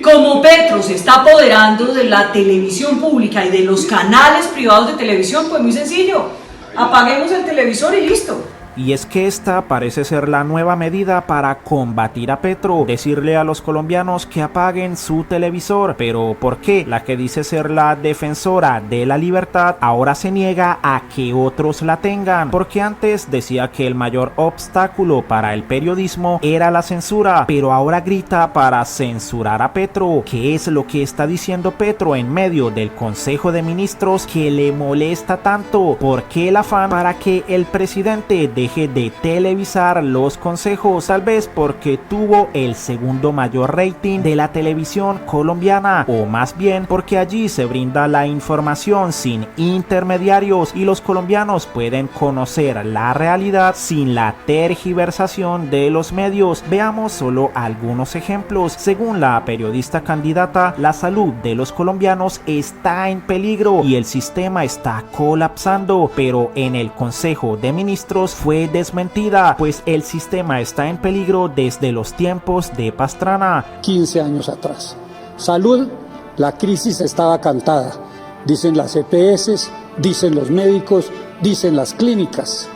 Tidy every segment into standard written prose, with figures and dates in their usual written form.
Como Petro se está apoderando de la televisión pública y de los canales privados de televisión, pues muy sencillo, apaguemos el televisor y listo. Y es que esta parece ser la nueva medida para combatir a Petro, decirle a los colombianos que apaguen su televisor. Pero ¿por qué la que dice ser la defensora de la libertad ahora se niega a que otros la tengan? Porque antes decía que el mayor obstáculo para el periodismo era la censura, pero ahora grita para censurar a Petro. ¿Qué es lo que está diciendo Petro en medio del Consejo de Ministros que le molesta tanto? ¿Por qué el afán para que el presidente deje de televisar los consejos? Tal vez porque tuvo el segundo mayor rating de la televisión colombiana, o más bien porque allí se brinda la información sin intermediarios y los colombianos pueden conocer la realidad sin la tergiversación de los medios. Veamos solo algunos ejemplos. Según la periodista candidata, la salud de los colombianos está en peligro y el sistema está colapsando, pero en el Consejo de Ministros fue desmentida, pues el sistema está en peligro desde los tiempos de Pastrana. 15 años atrás. Salud, la crisis estaba cantada. Dicen las EPS, dicen los médicos, dicen las clínicas.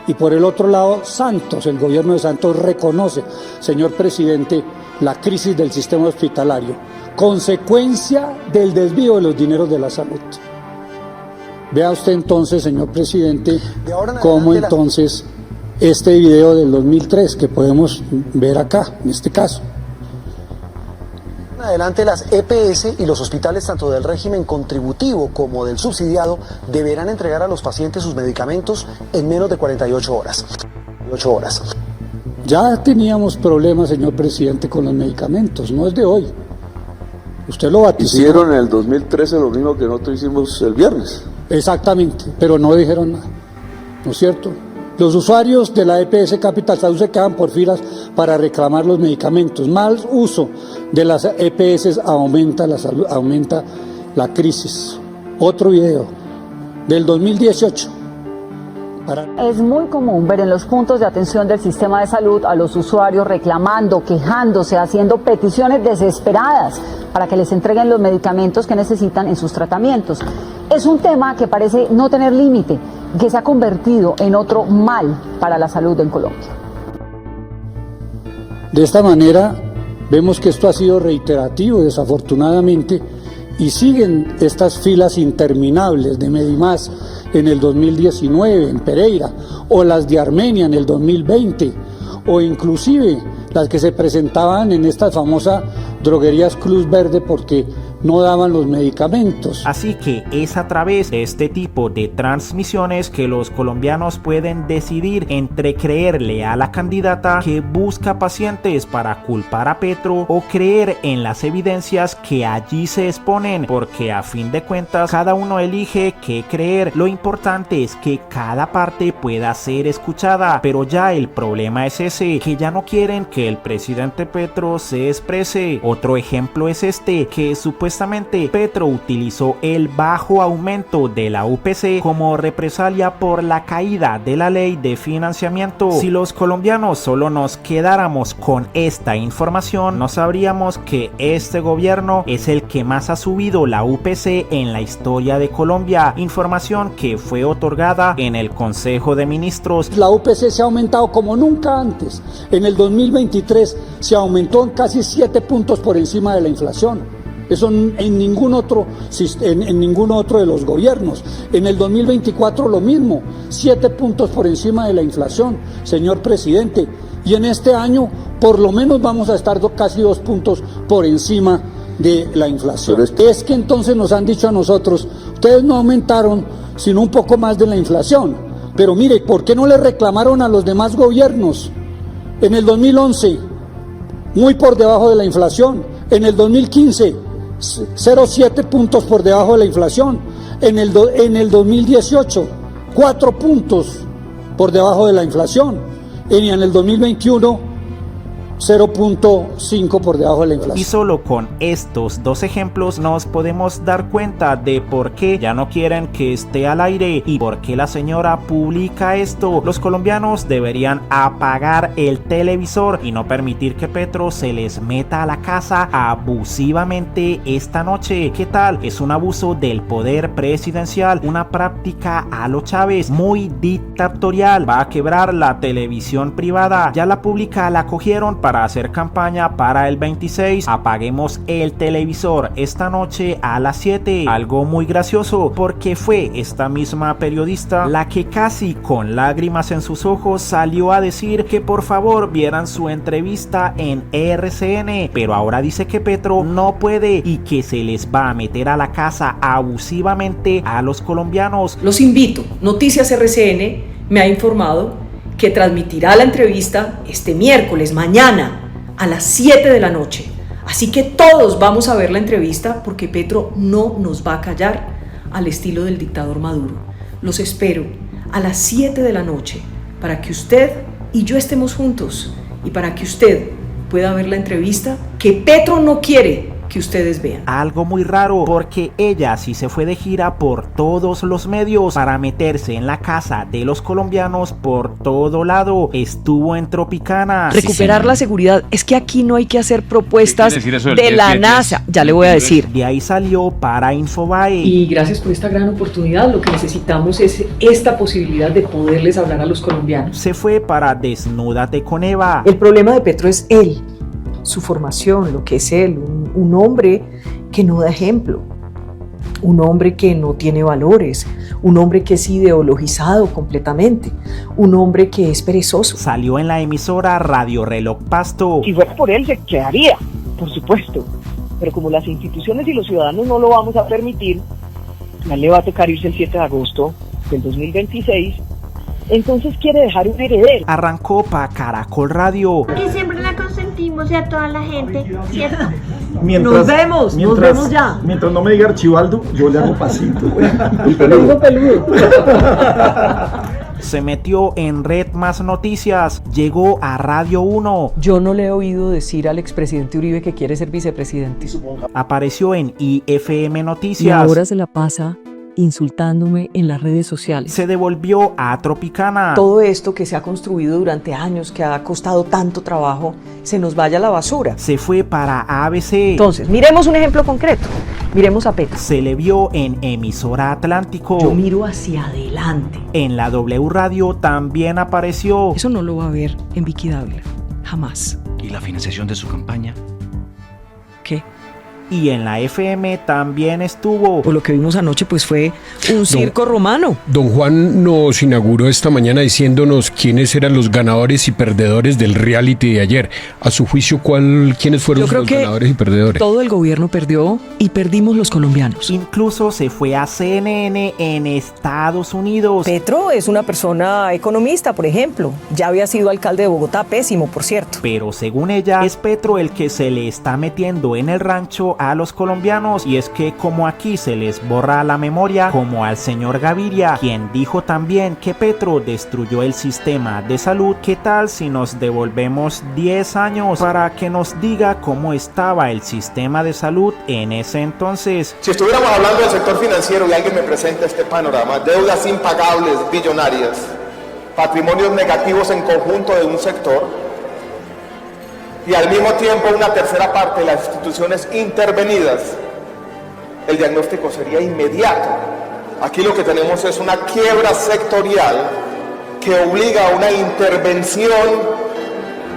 Y por el otro lado, Santos, el gobierno de Santos reconoce, señor presidente, la crisis del sistema hospitalario, consecuencia del desvío de los dineros de la salud. Vea usted entonces, señor presidente, cómo entonces este video del 2003 que podemos ver acá, en este caso. Adelante, las EPS y los hospitales, tanto del régimen contributivo como del subsidiado, deberán entregar a los pacientes sus medicamentos en menos de 48 horas. Ya teníamos problemas, señor presidente, con los medicamentos, no es de hoy. Usted lo vaticinó. Hicieron en el 2013 lo mismo que nosotros hicimos el viernes. Exactamente, pero no dijeron nada, ¿no es cierto? Los usuarios de la EPS Capital Salud se quedan por filas para reclamar los medicamentos. Mal uso de las EPS aumenta la crisis. Otro video del 2018. Es muy común ver en los puntos de atención del sistema de salud a los usuarios reclamando, quejándose, haciendo peticiones desesperadas para que les entreguen los medicamentos que necesitan en sus tratamientos. Es un tema que parece no tener límite, que se ha convertido en otro mal para la salud en Colombia. De esta manera, vemos que esto ha sido reiterativo, desafortunadamente, y siguen estas filas interminables de Medimás en el 2019 en Pereira, o las de Armenia en el 2020, o inclusive las que se presentaban en estas famosas droguerías Cruz Verde porque no daban los medicamentos. Así que es a través de este tipo de transmisiones que los colombianos pueden decidir entre creerle a la candidata que busca pacientes para culpar a Petro o creer en las evidencias que allí se exponen, porque a fin de cuentas cada uno elige qué creer. Lo importante es que cada parte pueda ser escuchada, pero ya el problema es ese, que ya no quieren que el presidente Petro se exprese. Otro ejemplo es este, que supuestamente Petro utilizó el bajo aumento de la UPC como represalia por la caída de la ley de financiamiento. Si los colombianos solo nos quedáramos con esta información, no sabríamos que este gobierno es el que más ha subido la UPC en la historia de Colombia, información que fue otorgada en el Consejo de Ministros. La UPC se ha aumentado como nunca antes. En el 2023 se aumentó en casi 7 puntos por encima de la inflación. Eso en ningún otro de los gobiernos. En el 2024 lo mismo, 7 puntos por encima de la inflación, señor presidente. Y en este año por lo menos vamos a estar casi 2 puntos por encima de la inflación. Es que entonces nos han dicho a nosotros, ustedes no aumentaron sino un poco más de la inflación. Pero mire, ¿por qué no le reclamaron a los demás gobiernos? En el 2011, muy por debajo de la inflación. En el 2015, 0,7 puntos por debajo de la inflación. En el 2018, 4 puntos por debajo de la inflación. Y en el 2021, 0.5 por debajo de la inflación. Y solo con estos dos ejemplos nos podemos dar cuenta de por qué ya no quieren que esté al aire y por qué la señora publica esto. Los colombianos deberían apagar el televisor y no permitir que Petro se les meta a la casa abusivamente esta noche. ¿Qué tal? Es un abuso del poder presidencial, una práctica a lo Chávez, muy dictatorial. Va a quebrar la televisión privada. Ya la pública la cogieron para hacer campaña para el 26. Apaguemos el televisor esta noche a las 7. Algo muy gracioso porque fue esta misma periodista la que casi con lágrimas en sus ojos salió a decir que por favor vieran su entrevista en RCN, pero ahora dice que Petro no puede y que se les va a meter a la casa abusivamente a los colombianos. Los invito. Noticias RCN me ha informado que transmitirá la entrevista este miércoles, mañana, a las 7 de la noche. Así que todos vamos a ver la entrevista porque Petro no nos va a callar al estilo del dictador Maduro. Los espero a las 7 de la noche para que usted y yo estemos juntos y para que usted pueda ver la entrevista que Petro no quiere que ustedes vean. Algo muy raro porque ella sí se fue de gira por todos los medios para meterse en la casa de los colombianos por todo lado. Estuvo en Tropicana. Recuperar la seguridad. Es que aquí no hay que hacer propuestas de la NASA. Ya le voy a decir. De ahí salió para Infobae. Y gracias por esta gran oportunidad. Lo que necesitamos es esta posibilidad de poderles hablar a los colombianos. Se fue para Desnúdate con Eva. El problema de Petro es él, su formación, lo que es él, un hombre que no da ejemplo, un hombre que no tiene valores, un hombre que es ideologizado completamente, un hombre que es perezoso. Salió en la emisora Radio Reloj Pasto. Si fuera por él se quedaría, por supuesto, pero como las instituciones y los ciudadanos no lo vamos a permitir, a él le va a tocar irse el 7 de agosto del 2026, entonces quiere dejar un heredero. Arrancó para Caracol Radio. Que siempre la consentimos y a toda la gente, ¿cierto? Nos vemos ya. Mientras no me diga Archibaldo, yo le hago pasito. Peludo. Se metió en Red Más Noticias, llegó a Radio 1. Yo no le he oído decir al expresidente Uribe que quiere ser vicepresidente. Apareció en IFM Y Noticias. ahora se la pasa insultándome en las redes sociales. Se devolvió a Tropicana. Todo esto que se ha construido durante años, que ha costado tanto trabajo, se nos vaya a la basura. Se fue para ABC. Entonces, miremos un ejemplo concreto. Miremos a Petro. Se le vio en Emisora Atlántico. Yo miro hacia adelante. En la W Radio también apareció. Eso no lo va a ver en Vicky Dávila. Jamás. ¿Y la financiación de su campaña? ¿Qué? Y en la FM también estuvo. O lo que vimos anoche pues fue un circo romano. Don Juan nos inauguró esta mañana diciéndonos quiénes eran los ganadores y perdedores del reality de ayer. A su juicio, ¿quiénes fueron los ganadores y perdedores? Todo el gobierno perdió y perdimos los colombianos. Incluso se fue a CNN en Estados Unidos. Petro es una persona economista, por ejemplo. Ya había sido alcalde de Bogotá, pésimo, por cierto. Pero según ella, es Petro el que se le está metiendo en el rancho a los colombianos, y es que como aquí se les borra la memoria, como al señor Gaviria, quien dijo también que Petro destruyó el sistema de salud, ¿qué tal si nos devolvemos 10 años para que nos diga cómo estaba el sistema de salud en ese entonces? Si estuviéramos hablando del sector financiero y alguien me presenta este panorama, deudas impagables billonarias, patrimonios negativos en conjunto de un sector, y al mismo tiempo una tercera parte de las instituciones intervenidas, el diagnóstico sería inmediato. Aquí lo que tenemos es una quiebra sectorial que obliga a una intervención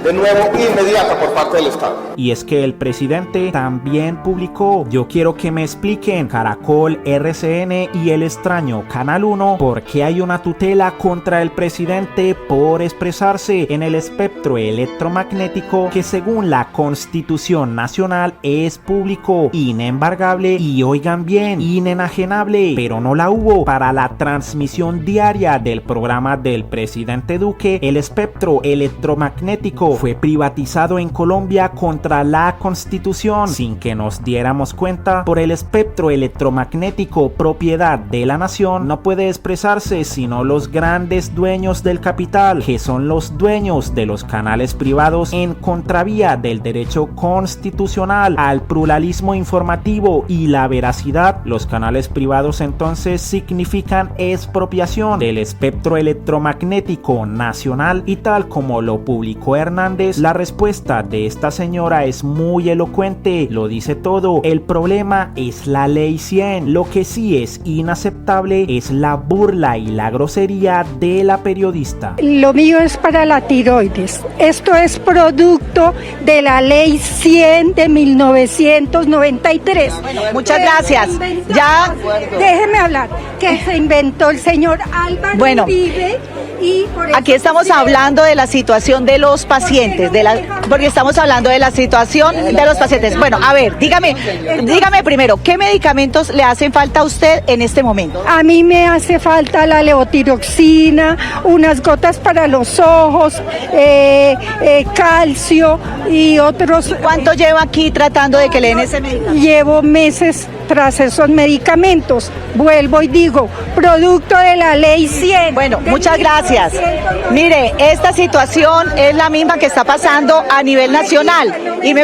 de nuevo inmediata por parte del Estado. Y es que el presidente también publicó: yo quiero que me expliquen Caracol, RCN y El Extraño Canal 1 por qué hay una tutela contra el presidente por expresarse en el espectro electromagnético que según la Constitución Nacional es público, inembargable y, oigan bien, inenajenable, pero no la hubo para la transmisión diaria del programa del presidente Duque. El espectro electromagnético México fue privatizado en Colombia contra la Constitución sin que nos diéramos cuenta. Por el espectro electromagnético propiedad de la nación no puede expresarse sino los grandes dueños del capital, que son los dueños de los canales privados, en contravía del derecho constitucional al pluralismo informativo y la veracidad. Los canales privados entonces significan expropiación del espectro electromagnético nacional, y tal como lo publicó Hernández, la respuesta de esta señora es muy elocuente, lo dice todo. El problema es la ley 100, lo que sí es inaceptable es la burla y la grosería de la periodista. Lo mío es para la tiroides. Esto es producto de la ley 100 de 1993. Bueno, muchas gracias. Ya, déjeme hablar, que se inventó el señor Álvaro Uribe. Y aquí estamos hablando de la situación de los pacientes, porque estamos hablando de la situación de los pacientes. Bueno, a ver, dígame primero, ¿qué medicamentos le hacen falta a usted en este momento? A mí me hace falta la levotiroxina, unas gotas para los ojos, calcio y otros. ¿Cuánto lleva aquí tratando de que le den ese medicamento? Llevo meses tras esos medicamentos. Vuelvo y digo, producto de la ley 100. Bueno, muchas gracias. Mire, esta situación es la misma que está pasando a nivel nacional y me